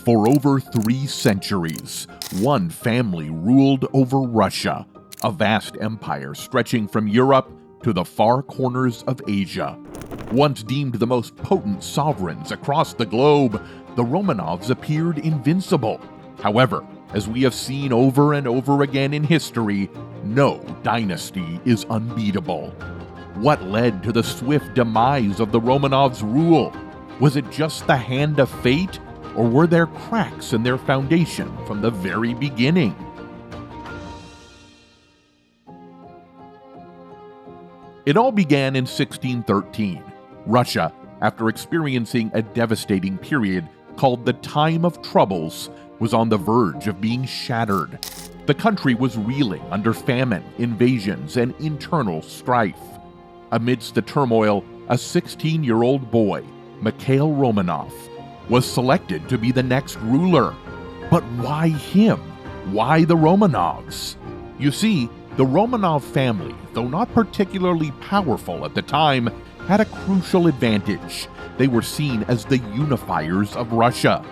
For over 3 centuries, one family ruled over Russia, a vast empire stretching from Europe to the far corners of Asia. Once deemed the most potent sovereigns across the globe, the Romanovs appeared invincible. However, as we have seen over and over again in history, no dynasty is unbeatable. What led to the swift demise of the Romanovs' rule? Was it just the hand of fate, or were there cracks in their foundation from the very beginning? It all began in 1613. Russia, after experiencing a devastating period called the Time of Troubles, was on the verge of being shattered. The country was reeling under famine, invasions, and internal strife. Amidst the turmoil, a 16-year-old boy, Mikhail Romanov, was selected to be the next ruler. But why him? Why the Romanovs? You see, the Romanov family, though not particularly powerful at the time, had a crucial advantage. They were seen as the unifiers of Russia.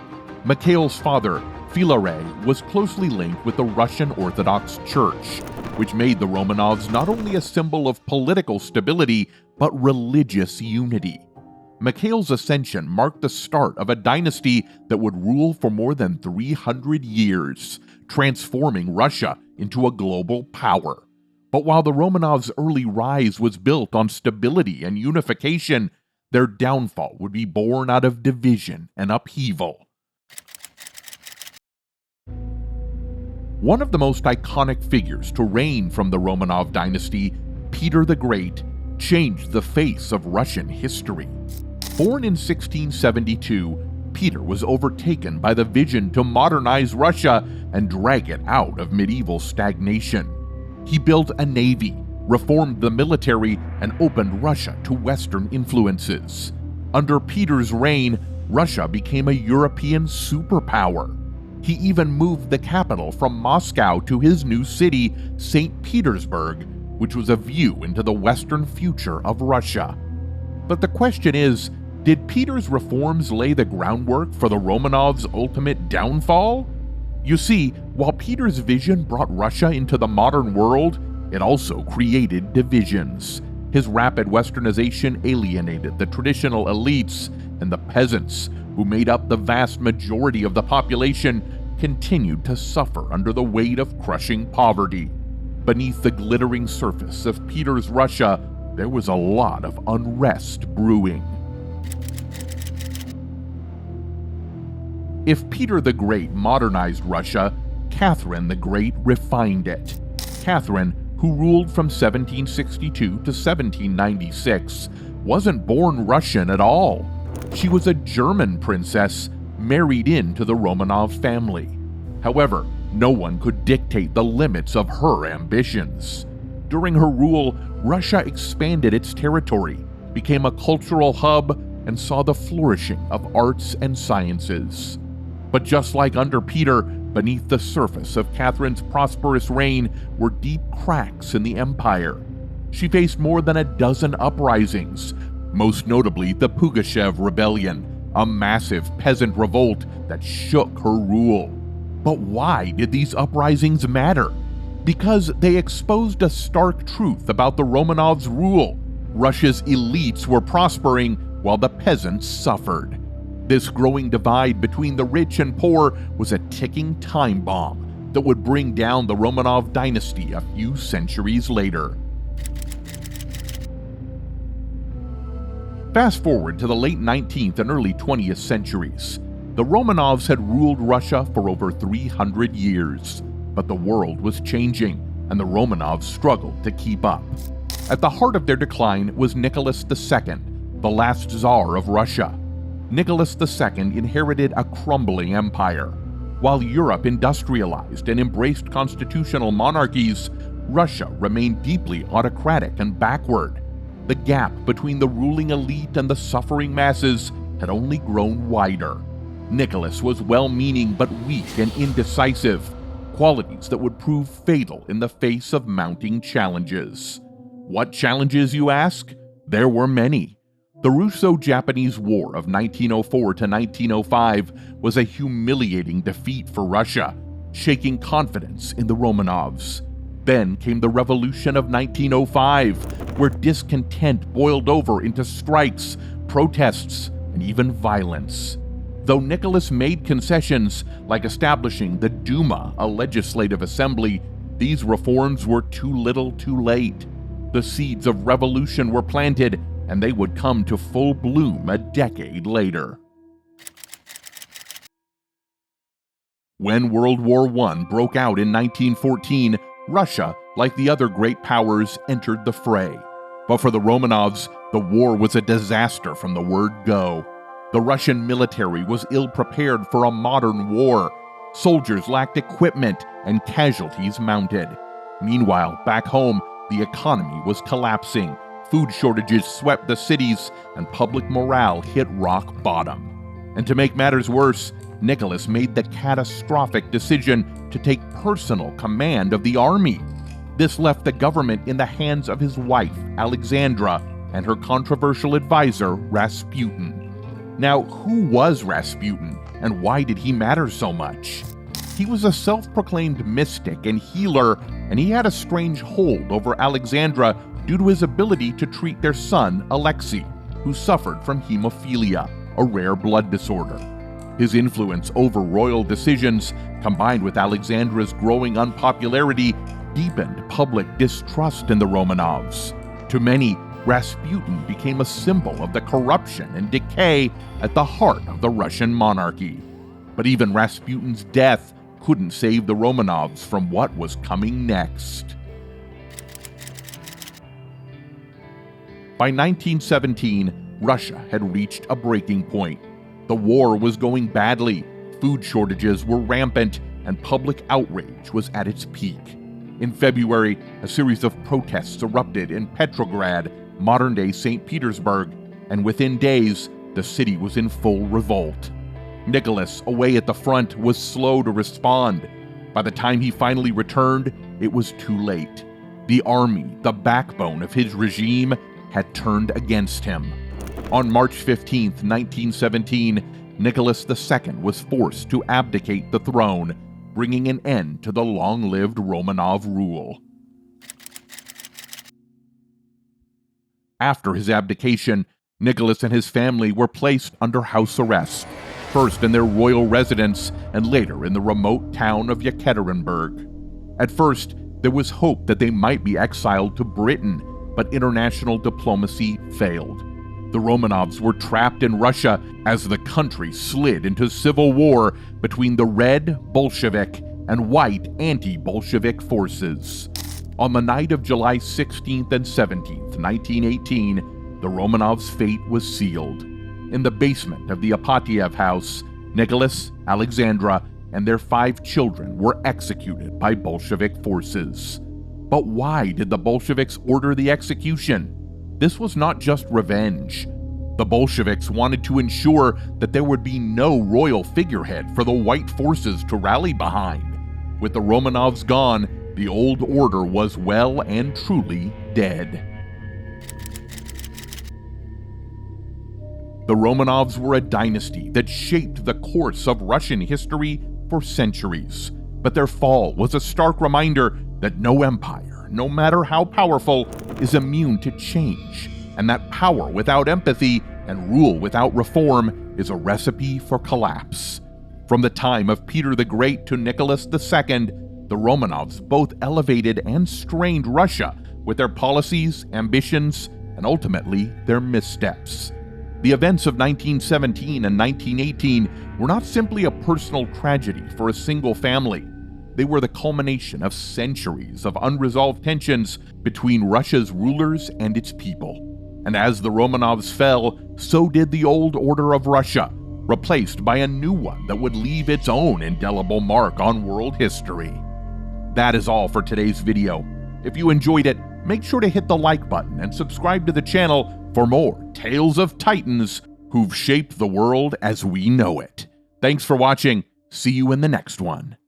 Mikhail's father, Filaret, was closely linked with the Russian Orthodox Church, which made the Romanovs not only a symbol of political stability, but religious unity. Mikhail's ascension marked the start of a dynasty that would rule for more than 300 years, transforming Russia into a global power. But while the Romanovs' early rise was built on stability and unification, their downfall would be born out of division and upheaval. One of the most iconic figures to reign from the Romanov dynasty, Peter the Great, changed the face of Russian history. Born in 1672, Peter was overtaken by the vision to modernize Russia and drag it out of medieval stagnation. He built a navy, reformed the military, and opened Russia to Western influences. Under Peter's reign, Russia became a European superpower. He even moved the capital from Moscow to his new city, St. Petersburg, which was a view into the Western future of Russia. But the question is, did Peter's reforms lay the groundwork for the Romanovs' ultimate downfall? You see, while Peter's vision brought Russia into the modern world, it also created divisions. His rapid westernization alienated the traditional elites, and the peasants, who made up the vast majority of the population, continued to suffer under the weight of crushing poverty. Beneath the glittering surface of Peter's Russia, there was a lot of unrest brewing. If Peter the Great modernized Russia, Catherine the Great refined it. Catherine, who ruled from 1762 to 1796, wasn't born Russian at all. She was a German princess married into the Romanov family. However, no one could dictate the limits of her ambitions. During her rule, Russia expanded its territory, became a cultural hub, and saw the flourishing of arts and sciences. But just like under Peter, beneath the surface of Catherine's prosperous reign were deep cracks in the empire. She faced more than a dozen uprisings, most notably the Pugachev Rebellion, a massive peasant revolt that shook her rule. But why did these uprisings matter? Because they exposed a stark truth about the Romanovs' rule. Russia's elites were prospering while the peasants suffered. This growing divide between the rich and poor was a ticking time bomb that would bring down the Romanov dynasty a few centuries later. Fast forward to the late 19th and early 20th centuries. The Romanovs had ruled Russia for over 300 years, but the world was changing, and the Romanovs struggled to keep up. At the heart of their decline was Nicholas II, the last Tsar of Russia. Nicholas II inherited a crumbling empire. While Europe industrialized and embraced constitutional monarchies, Russia remained deeply autocratic and backward. The gap between the ruling elite and the suffering masses had only grown wider. Nicholas was well-meaning but weak and indecisive, qualities that would prove fatal in the face of mounting challenges. What challenges, you ask? There were many. The Russo-Japanese War of 1904 to 1905 was a humiliating defeat for Russia, shaking confidence in the Romanovs. Then came the Revolution of 1905, where discontent boiled over into strikes, protests, and even violence. Though Nicholas made concessions, like establishing the Duma, a legislative assembly, these reforms were too little too late. The seeds of revolution were planted, and they would come to full bloom a decade later. When World War I broke out in 1914, Russia, like the other great powers, entered the fray. But for the Romanovs, the war was a disaster from the word go. The Russian military was ill-prepared for a modern war. Soldiers lacked equipment and casualties mounted. Meanwhile, back home, the economy was collapsing. Food shortages swept the cities, and public morale hit rock bottom. And to make matters worse, Nicholas made the catastrophic decision to take personal command of the army. This left the government in the hands of his wife, Alexandra, and her controversial advisor, Rasputin. Now, who was Rasputin, and why did he matter so much? He was a self-proclaimed mystic and healer, and he had a strange hold over Alexandra due to his ability to treat their son, Alexei, who suffered from hemophilia, a rare blood disorder. His influence over royal decisions, combined with Alexandra's growing unpopularity, deepened public distrust in the Romanovs. To many, Rasputin became a symbol of the corruption and decay at the heart of the Russian monarchy. But even Rasputin's death couldn't save the Romanovs from what was coming next. By 1917, Russia had reached a breaking point. The war was going badly, food shortages were rampant, and public outrage was at its peak. In February, a series of protests erupted in Petrograd, modern-day St. Petersburg, and within days, the city was in full revolt. Nicholas, away at the front, was slow to respond. By the time he finally returned, it was too late. The army, the backbone of his regime, had turned against him. On March 15, 1917, Nicholas II was forced to abdicate the throne, bringing an end to the long-lived Romanov rule. After his abdication, Nicholas and his family were placed under house arrest, first in their royal residence and later in the remote town of Yekaterinburg. At first, there was hope that they might be exiled to Britain, but international diplomacy failed. The Romanovs were trapped in Russia as the country slid into civil war between the red Bolshevik and white anti-Bolshevik forces. On the night of July 16th and 17th, 1918, the Romanovs' fate was sealed. In the basement of the Apatiev house, Nicholas, Alexandra, and their 5 children were executed by Bolshevik forces. But why did the Bolsheviks order the execution? This was not just revenge. The Bolsheviks wanted to ensure that there would be no royal figurehead for the white forces to rally behind. With the Romanovs gone, the old order was well and truly dead. The Romanovs were a dynasty that shaped the course of Russian history for centuries. But their fall was a stark reminder that no empire, no matter how powerful, is immune to change, and that power without empathy and rule without reform is a recipe for collapse. From the time of Peter the Great to Nicholas II, the Romanovs both elevated and strained Russia with their policies, ambitions, and ultimately their missteps. The events of 1917 and 1918 were not simply a personal tragedy for a single family. They were the culmination of centuries of unresolved tensions between Russia's rulers and its people. And as the Romanovs fell, so did the old order of Russia, replaced by a new one that would leave its own indelible mark on world history. That is all for today's video. If you enjoyed it, make sure to hit the like button and subscribe to the channel for more tales of titans who've shaped the world as we know it. Thanks for watching. See you in the next one.